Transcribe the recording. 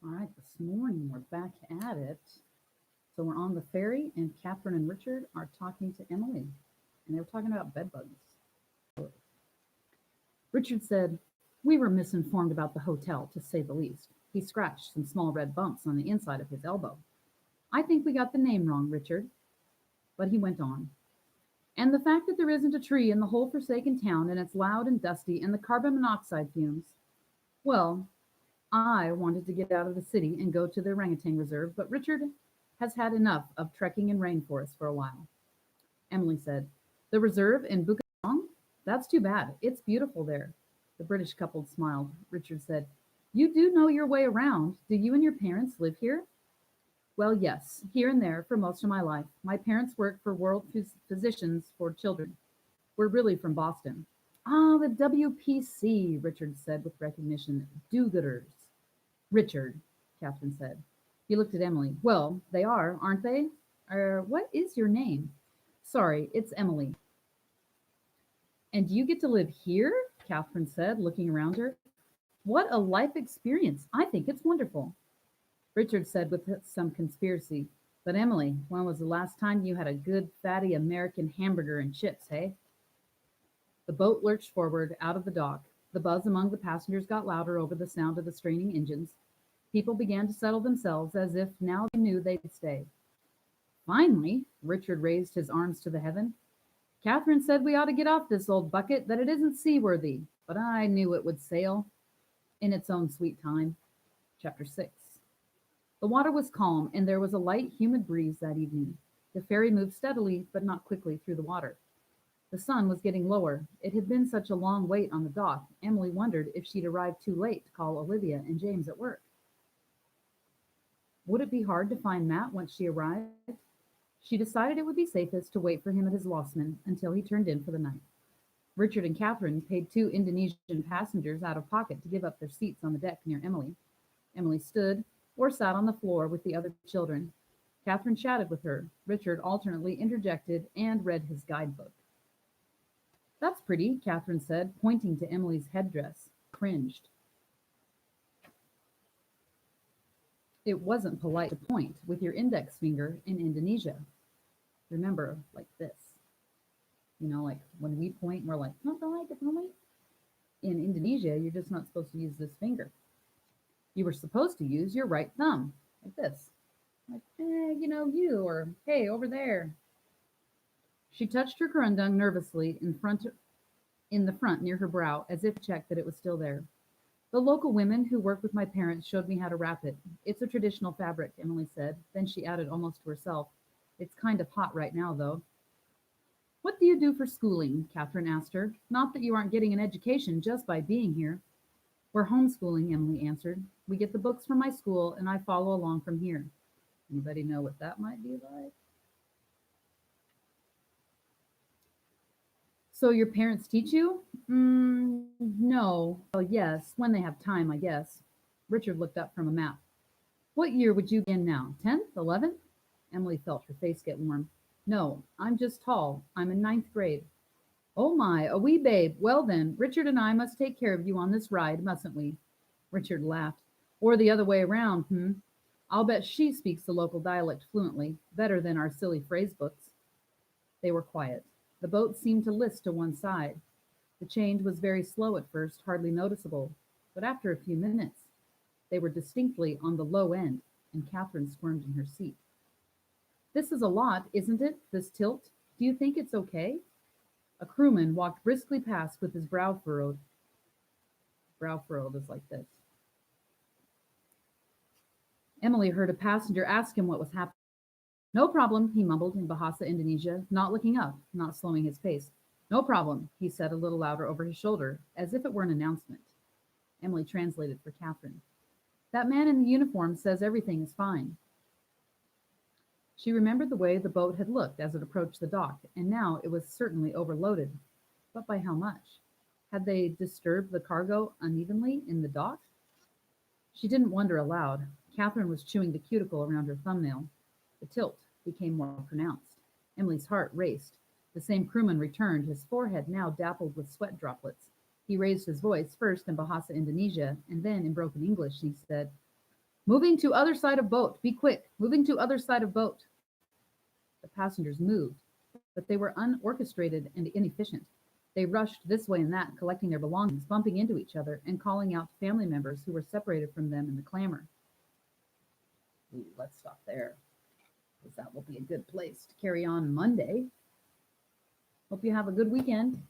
All right, this morning we're back at it. So we're on the ferry, and Catherine and Richard are talking to Emily, and they were talking about bed bugs. Richard said, "We were misinformed about the hotel, to say the least." He scratched some small red bumps on the inside of his elbow. "I think we got the name wrong, Richard." But he went on. "And the fact that there isn't a tree in the whole forsaken town, and it's loud and dusty, and the carbon monoxide fumes. Well, I wanted to get out of the city and go to the orangutan reserve, but Richard has had enough of trekking in rainforests for a while." Emily said, "The reserve in Bukong? That's too bad. It's beautiful there." The British couple smiled. Richard said, "You do know your way around. Do you and your parents live here?" "Well, yes, here and there for most of my life. My parents work for World Physicians for Children. We're really from Boston." "Ah, the WPC," Richard said with recognition. "Do-gooders." "Richard," Catherine said. He looked at Emily. "Well, they are, aren't they? What is your name?" "Sorry, it's Emily." "And you get to live here?" Catherine said, looking around her. "What a life experience. I think it's wonderful." Richard said with some conspiracy, "But Emily, when was the last time you had a good fatty American hamburger and chips, hey?" The boat lurched forward out of the dock. The buzz among the passengers got louder over the sound of the straining engines. People began to settle themselves as if now they knew they'd stay. "Finally," Richard raised his arms to the heaven. "Catherine said we ought to get off this old bucket, that it isn't seaworthy, but I knew it would sail in its own sweet time." Chapter 6. The water was calm, and there was a light, humid breeze that evening. The ferry moved steadily, but not quickly, through the water. The sun was getting lower. It had been such a long wait on the dock. Emily wondered if she'd arrived too late to call Olivia and James at work. Would it be hard to find Matt once she arrived? She decided it would be safest to wait for him at his losmen until he turned in for the night. Richard and Catherine paid two Indonesian passengers out of pocket to give up their seats on the deck near Emily. Emily stood or sat on the floor with the other children. Catherine chatted with her. Richard alternately interjected and read his guidebook. "That's pretty," Catherine said, pointing to Emily's headdress. Cringed. It wasn't polite to point with your index finger in Indonesia. Remember, like this. Like when we point, we're like, not polite to point. In Indonesia, you're just not supposed to use this finger. You were supposed to use your right thumb, like this. Like, you, or hey, over there. She touched her kurundung nervously in the front near her brow, as if to check that it was still there. "The local women who work with my parents showed me how to wrap it. It's a traditional fabric," Emily said. Then she added almost to herself, "It's kind of hot right now, though." "What do you do for schooling?" Catherine asked her. "Not that you aren't getting an education just by being here." "We're homeschooling," Emily answered. "We get the books from my school, and I follow along from here." Anybody know what that might be like? "So your parents teach you?" No. Well, yes, when they have time, I guess." Richard looked up from a map. "What year would you be in now? 10th? 11th? Emily felt her face get warm. "No, I'm just tall. I'm in ninth grade." "Oh my, a wee babe. Well then, Richard and I must take care of you on this ride, mustn't we?" Richard laughed. "Or the other way around, hmm? I'll bet she speaks the local dialect fluently, better than our silly phrase books." They were quiet. The boat seemed to list to one side. The change was very slow at first, hardly noticeable, but after a few minutes, they were distinctly on the low end, and Catherine squirmed in her seat. "This is a lot, isn't it, this tilt? Do you think it's okay?" A crewman walked briskly past with his brow furrowed. Brow furrowed is like this. Emily heard a passenger ask him what was happening. "No problem," he mumbled in Bahasa Indonesia, not looking up, not slowing his pace. "No problem," he said a little louder over his shoulder, as if it were an announcement. Emily translated for Catherine. "That man in the uniform says everything is fine." She remembered the way the boat had looked as it approached the dock, and now it was certainly overloaded. But by how much? Had they disturbed the cargo unevenly in the dock? She didn't wonder aloud. Catherine was chewing the cuticle around her thumbnail. The tilt became more pronounced. Emily's heart raced. The same crewman returned, his forehead now dappled with sweat droplets. He raised his voice, first in Bahasa Indonesia, and then in broken English. He said, Moving to other side of boat. Be quick. Moving to other side of boat. The passengers moved, but they were unorchestrated and inefficient. They rushed this way and that, collecting their belongings, bumping into each other, and calling out to family members who were separated from them in the clamor. Ooh, let's stop there, because that will be a good place to carry on Monday. Hope you have a good weekend.